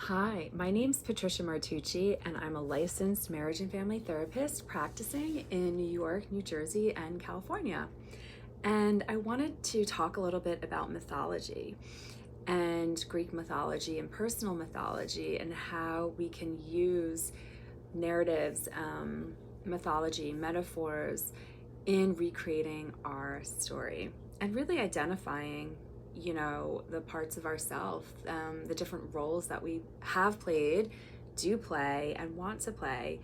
Hi, my name's Patricia Martucci, and I'm a licensed marriage and family therapist practicing in New York, New Jersey, and California. And I wanted to talk a little bit about mythology and Greek mythology and personal mythology and how we can use narratives, mythology, metaphors in recreating our story and really identifying the parts of ourselves, the different roles that we have played, do play, and want to play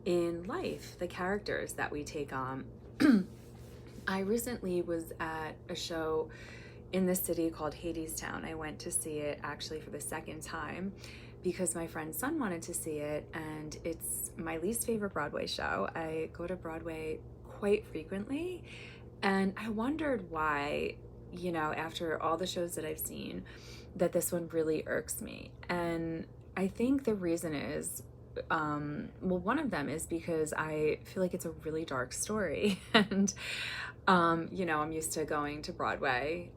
in life, the characters that we take on. I recently was at a show in the city called Hadestown. I went to see it actually for the second time because my friend's son wanted to see it, and it's my least favorite Broadway show. I go to Broadway quite frequently, and I wondered why, after all the shows that I've seen, that this one really irks me. And I think the reason is, one of them is because I feel like it's a really dark story. And, I'm used to going to Broadway,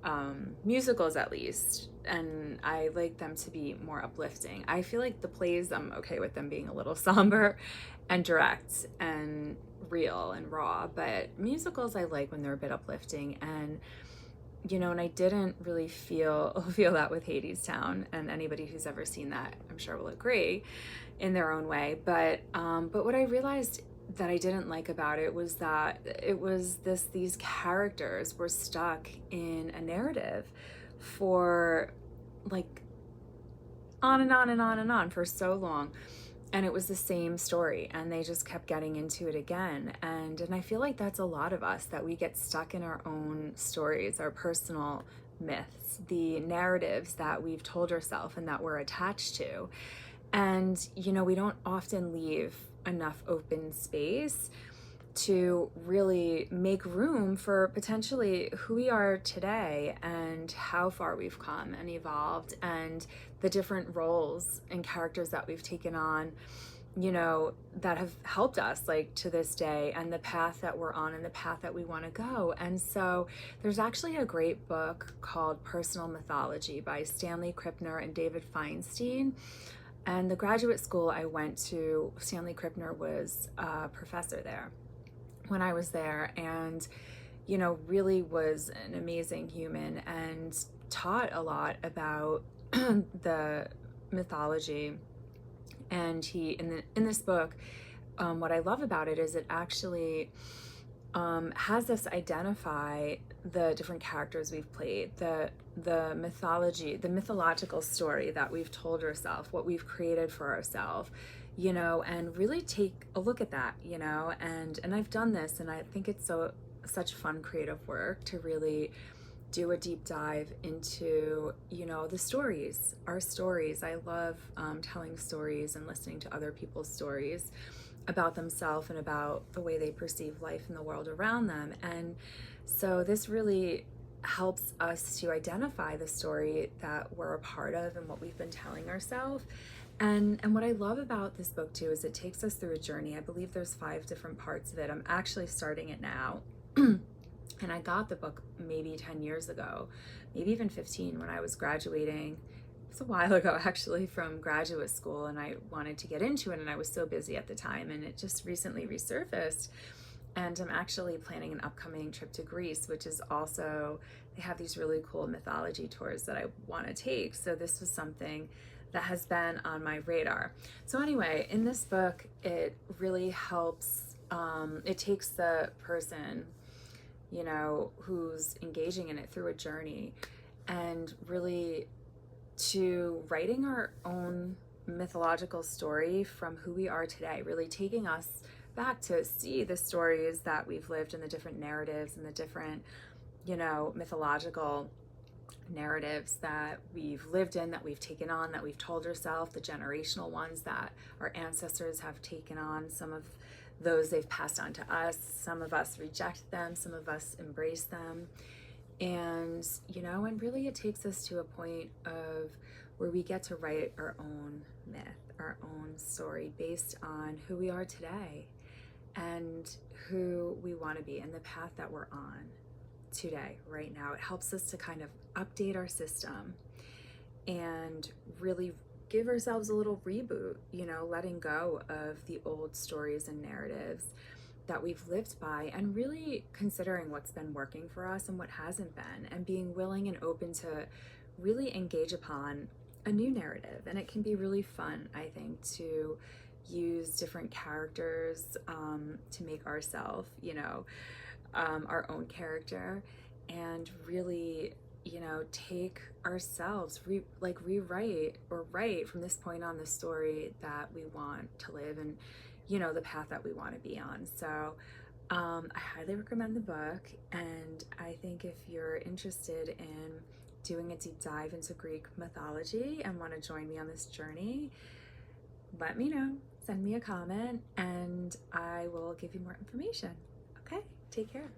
musicals at least, and I like them to be more uplifting. I feel like the plays, I'm okay with them being a little somber and direct and real and raw, but musicals I like when they're a bit uplifting. And I didn't really feel that with Hadestown, and anybody who's ever seen that, I'm sure, will agree in their own way. But what I realized that I didn't like about it was that these characters were stuck in a narrative for like on and on and on and on for so long, and it was the same story, and they just kept getting into it again. And I feel like that's a lot of us, that we get stuck in our own stories, our personal myths, the narratives that we've told ourselves and that we're attached to. And we don't often leave enough open space to really make room for potentially who we are today and how far we've come and evolved, and the different roles and characters that we've taken on, that have helped us like to this day, and the path that we're on and the path that we want to go. And so there's actually a great book called Personal Mythology by Stanley Krippner and David Feinstein. And the graduate school I went to, Stanley Krippner was a professor there when I was there, and really was an amazing human and taught a lot about the mythology. And he in this book, what I love about it is it actually has us identify the different characters we've played, the mythology, the mythological story that we've told ourselves, what we've created for ourselves, and really take a look at that, and I've done this, and I think it's such fun creative work to really do a deep dive into, the stories, our stories. I love telling stories and listening to other people's stories about themselves and about the way they perceive life and the world around them. And so this really helps us to identify the story that we're a part of and what we've been telling ourselves. And what I love about this book too is it takes us through a journey. I believe there's 5 different parts of it. I'm actually starting it now. And I got the book maybe 10 years ago, maybe even 15, when I was graduating. It was a while ago actually, from graduate school, and I wanted to get into it, and I was so busy at the time, and it just recently resurfaced. And I'm actually planning an upcoming trip to Greece, which is also, they have these really cool mythology tours that I want to take. So this was something that has been on my radar. So anyway, in this book, it really helps, it takes the person, who's engaging in it through a journey, and really to writing our own mythological story from who we are today, really taking us back to see the stories that we've lived and the different narratives and the different, mythological narratives that we've lived in, that we've taken on, that we've told ourselves, the generational ones that our ancestors have taken on. Some of those they've passed on to us. Some of us reject them, some of us embrace them. And, and really it takes us to a point of where we get to write our own myth, our own story based on who we are today and who we want to be and the path that we're on today, right now. It helps us to kind of update our system and really give ourselves a little reboot, you know, letting go of the old stories and narratives that we've lived by, and really considering what's been working for us and what hasn't been, and being willing and open to really engage upon a new narrative. And it can be really fun, I think, to use different characters to make ourselves, you know, our own character, and really, you know, take ourselves, rewrite or write from this point on the story that we want to live, and, you know, the path that we want to be on. So I highly recommend the book, and I think if you're interested in doing a deep dive into Greek mythology and want to join me on this journey, let me know. Send me a comment and I will give you more information. Okay, take care.